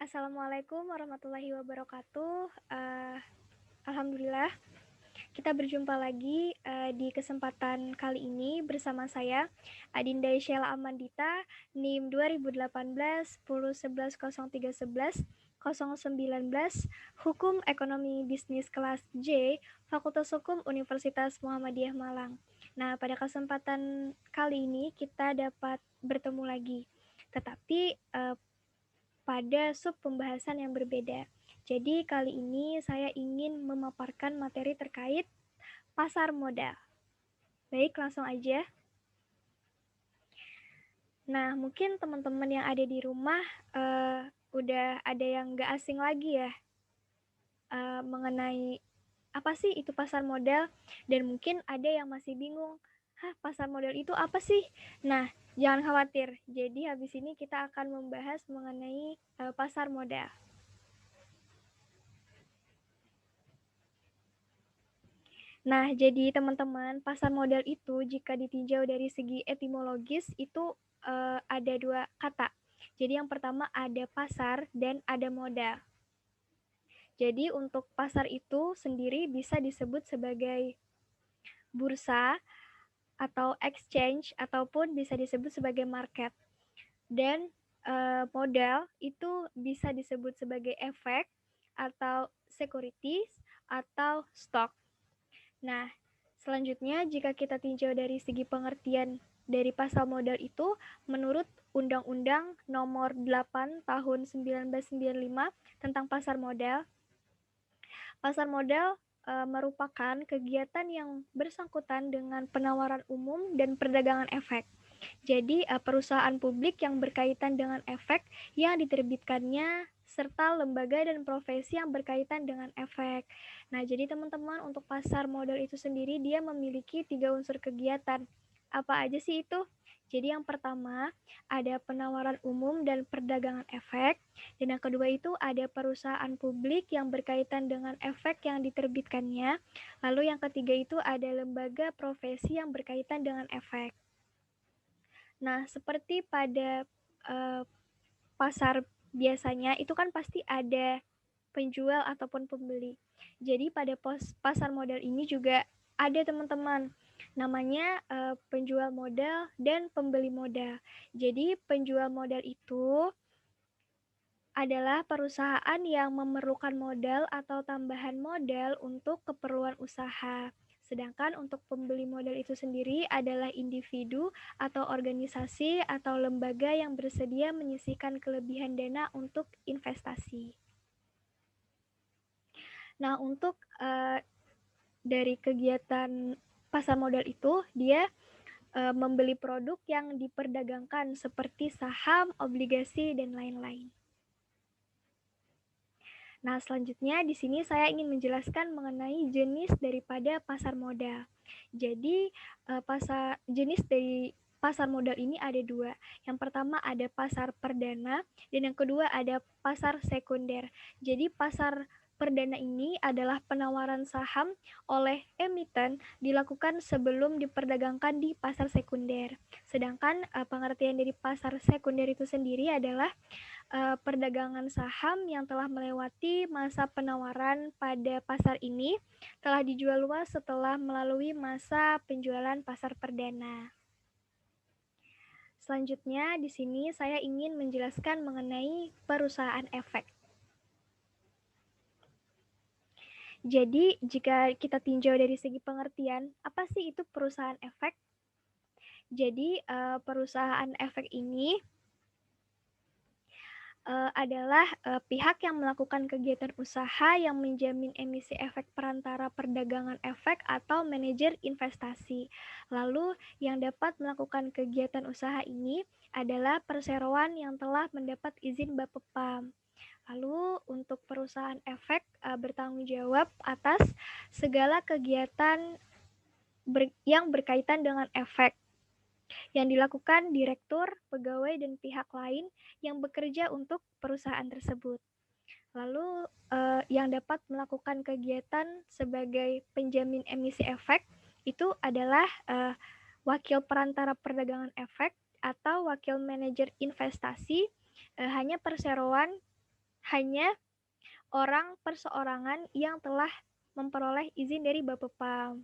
Assalamualaikum warahmatullahi wabarakatuh. Alhamdulillah, kita berjumpa lagi di kesempatan kali ini bersama saya, Adinda Sheila Amandita, NIM 2018 10 11 03 11 019, Hukum Ekonomi Bisnis Kelas J, Fakultas Hukum Universitas Muhammadiyah Malang. Nah, pada kesempatan kali ini kita dapat bertemu lagi, tetapi pada sub pembahasan yang berbeda. Jadi kali ini saya ingin memaparkan materi terkait pasar modal. Baik, langsung aja. Nah, mungkin teman-teman yang ada di rumah udah ada yang nggak asing lagi ya mengenai apa sih itu pasar modal, dan mungkin ada yang masih bingung, pasar modal itu apa sih? Nah, jangan khawatir. Jadi habis ini kita akan membahas mengenai pasar modal. Nah, jadi teman-teman, pasar modal itu jika ditinjau dari segi etimologis itu ada dua kata. Jadi yang pertama ada pasar dan ada modal. Jadi untuk pasar itu sendiri bisa disebut sebagai bursa atau exchange ataupun bisa disebut sebagai market. Dan modal itu bisa disebut sebagai efek atau securities atau stock. Nah, selanjutnya jika kita tinjau dari segi pengertian dari pasar modal itu, menurut Undang-Undang Nomor 8 Tahun 1995 tentang pasar modal merupakan kegiatan yang bersangkutan dengan penawaran umum dan perdagangan efek. Jadi, perusahaan publik yang berkaitan dengan efek yang diterbitkannya serta lembaga dan profesi yang berkaitan dengan efek. Nah, jadi teman-teman, untuk pasar modal itu sendiri dia memiliki 3 unsur kegiatan. Apa aja sih itu? Jadi yang pertama ada penawaran umum dan perdagangan efek, dan yang kedua itu ada perusahaan publik yang berkaitan dengan efek yang diterbitkannya, lalu yang ketiga itu ada lembaga profesi yang berkaitan dengan efek. Nah, seperti pada pasar biasanya itu kan pasti ada penjual ataupun pembeli. Jadi pada pasar modal ini juga ada teman-teman, namanya penjual modal dan pembeli modal. Jadi penjual modal itu adalah perusahaan yang memerlukan modal atau tambahan modal untuk keperluan usaha. Sedangkan untuk pembeli modal itu sendiri adalah individu atau organisasi atau lembaga yang bersedia menyisihkan kelebihan dana untuk investasi. Nah, untuk dari kegiatan pasar modal itu, dia membeli produk yang diperdagangkan seperti saham, obligasi, dan lain-lain. Nah, selanjutnya di sini saya ingin menjelaskan mengenai jenis daripada pasar modal. Jadi, jenis dari pasar modal ini ada dua. Yang pertama ada pasar perdana, dan yang kedua ada pasar sekunder. Jadi, pasar perdana ini adalah penawaran saham oleh emiten dilakukan sebelum diperdagangkan di pasar sekunder. Sedangkan pengertian dari pasar sekunder itu sendiri adalah perdagangan saham yang telah melewati masa penawaran pada pasar ini telah dijual luas setelah melalui masa penjualan pasar perdana. Selanjutnya, di sini saya ingin menjelaskan mengenai perusahaan efek. Jadi, jika kita tinjau dari segi pengertian, apa sih itu perusahaan efek? Jadi, perusahaan efek ini adalah pihak yang melakukan kegiatan usaha yang menjamin emisi efek perantara perdagangan efek atau manajer investasi. Lalu yang dapat melakukan kegiatan usaha ini adalah perseroan yang telah mendapat izin Bapepam. Lalu untuk perusahaan efek bertanggung jawab atas segala kegiatan yang berkaitan dengan efek yang dilakukan direktur, pegawai, dan pihak lain yang bekerja untuk perusahaan tersebut. Lalu yang dapat melakukan kegiatan sebagai penjamin emisi efek itu adalah wakil perantara perdagangan efek atau wakil manajer investasi, hanya perseroan hanya orang perseorangan yang telah memperoleh izin dari Bapepam.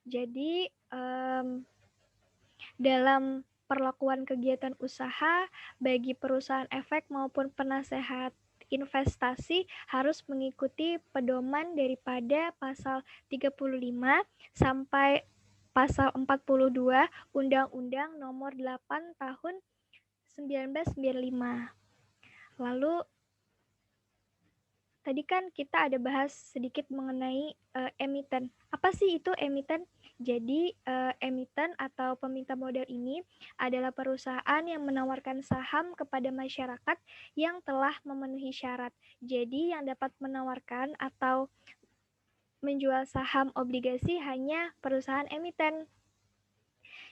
Jadi dalam perlakuan kegiatan usaha bagi perusahaan efek maupun penasehat investasi harus mengikuti pedoman daripada pasal 35 sampai pasal 42 Undang-Undang Nomor 8 Tahun 1995. Lalu tadi kan kita ada bahas sedikit mengenai emiten. Apa sih itu emiten? Jadi emiten atau peminta modal ini adalah perusahaan yang menawarkan saham kepada masyarakat yang telah memenuhi syarat. Jadi yang dapat menawarkan atau menjual saham obligasi hanya perusahaan emiten.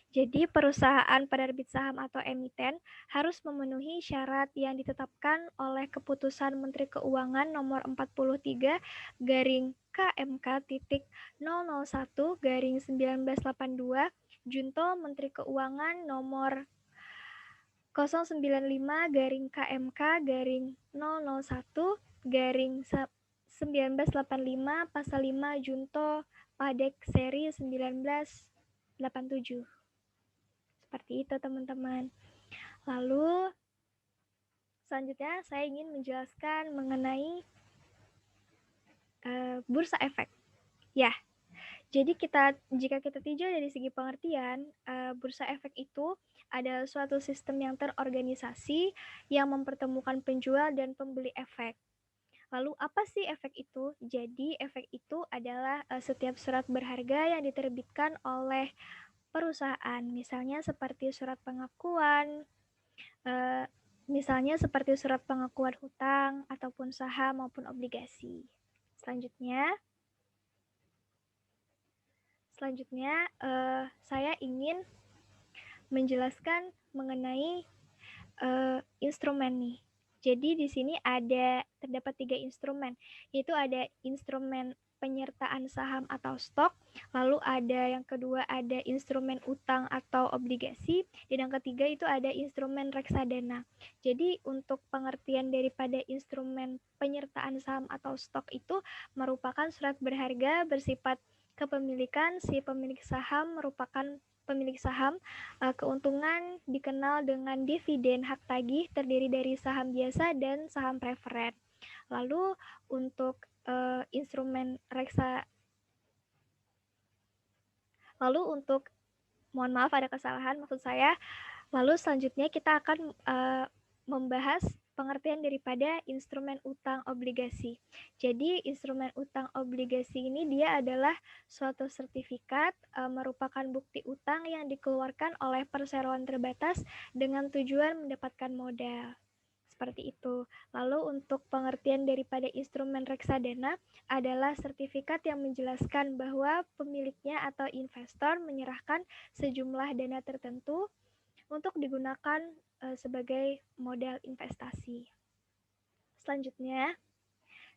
Jadi perusahaan penerbit saham atau emiten harus memenuhi syarat yang ditetapkan oleh Keputusan Menteri Keuangan Nomor 43 garing KMK.001 garing 1982 Junto Menteri Keuangan Nomor 095 garing KMK garing 001 garing 1985 pasal 5 Junto Padek seri 1987. Seperti itu teman-teman. Lalu selanjutnya saya ingin menjelaskan mengenai bursa efek. Ya, jadi jika kita tinjau dari segi pengertian, bursa efek itu adalah suatu sistem yang terorganisasi yang mempertemukan penjual dan pembeli efek. Lalu apa sih efek itu? Jadi efek itu adalah setiap surat berharga yang diterbitkan oleh perusahaan, misalnya seperti surat pengakuan, misalnya seperti surat pengakuan hutang ataupun saham maupun obligasi. Selanjutnya saya ingin menjelaskan mengenai instrumen nih. Jadi di sini terdapat 3 instrumen, yaitu ada instrumen penyertaan saham atau stok, lalu yang kedua ada instrumen utang atau obligasi, dan yang ketiga itu ada instrumen reksadana. Jadi untuk pengertian daripada instrumen penyertaan saham atau stok itu merupakan surat berharga bersifat kepemilikan si pemilik saham merupakan pemilik saham. Keuntungan dikenal dengan dividen hak tagih terdiri dari saham biasa dan saham preferen. Lalu untuk instrumen mohon maaf ada kesalahan maksud saya. Lalu selanjutnya kita akan membahas pengertian daripada instrumen utang obligasi. Jadi instrumen utang obligasi ini dia adalah suatu sertifikat merupakan bukti utang yang dikeluarkan oleh perseroan terbatas dengan tujuan mendapatkan modal. Seperti itu. Lalu untuk pengertian daripada instrumen reksadana adalah sertifikat yang menjelaskan bahwa pemiliknya atau investor menyerahkan sejumlah dana tertentu untuk digunakan sebagai modal investasi. Selanjutnya,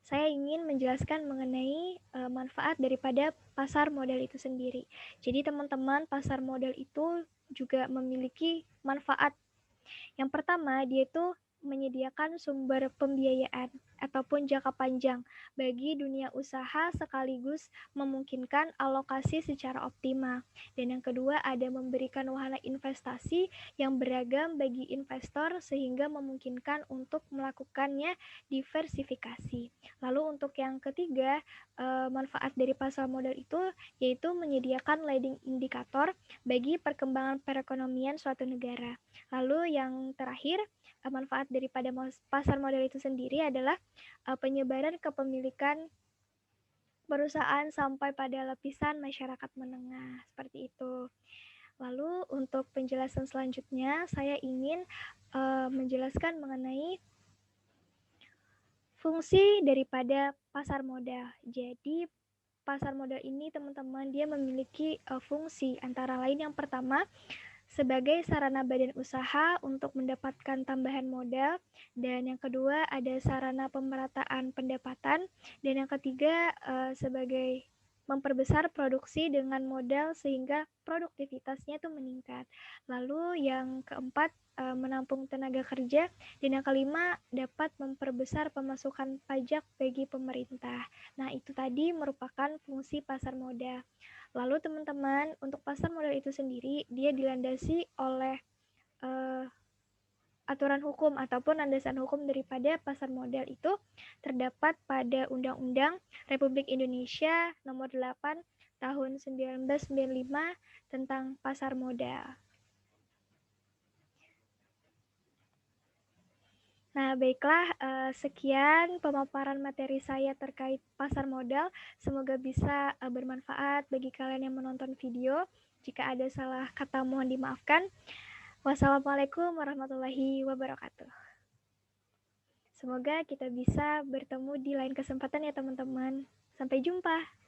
saya ingin menjelaskan mengenai manfaat daripada pasar modal itu sendiri. Jadi teman-teman, pasar modal itu juga memiliki manfaat. Yang pertama, dia itu menyediakan sumber pembiayaan ataupun jangka panjang bagi dunia usaha sekaligus memungkinkan alokasi secara optimal. Dan yang kedua ada memberikan wahana investasi yang beragam bagi investor sehingga memungkinkan untuk melakukannya diversifikasi. Lalu untuk yang ketiga, manfaat dari pasar modal itu yaitu menyediakan leading indikator bagi perkembangan perekonomian suatu negara. Lalu yang terakhir, manfaat daripada pasar modal itu sendiri adalah penyebaran kepemilikan perusahaan sampai pada lapisan masyarakat menengah, seperti itu. Lalu untuk penjelasan selanjutnya, saya ingin menjelaskan mengenai fungsi daripada pasar modal. Jadi pasar modal ini teman-teman dia memiliki fungsi antara lain yang pertama sebagai sarana badan usaha untuk mendapatkan tambahan modal, dan yang kedua ada sarana pemerataan pendapatan, dan yang ketiga sebagai memperbesar produksi dengan modal sehingga produktivitasnya itu meningkat. Lalu yang keempat, menampung tenaga kerja, dan yang kelima dapat memperbesar pemasukan pajak bagi pemerintah. Nah, itu tadi merupakan fungsi pasar modal. Lalu teman-teman, untuk pasar modal itu sendiri, dia dilandasi oleh aturan hukum ataupun landasan hukum daripada pasar modal itu terdapat pada Undang-Undang Republik Indonesia Nomor 8 Tahun 1995 tentang pasar modal. Nah, baiklah, sekian pemaparan materi saya terkait pasar modal. Semoga bisa bermanfaat bagi kalian yang menonton video. Jika ada salah kata mohon dimaafkan. Wassalamualaikum warahmatullahi wabarakatuh. Semoga kita bisa bertemu di lain kesempatan ya teman-teman. Sampai jumpa.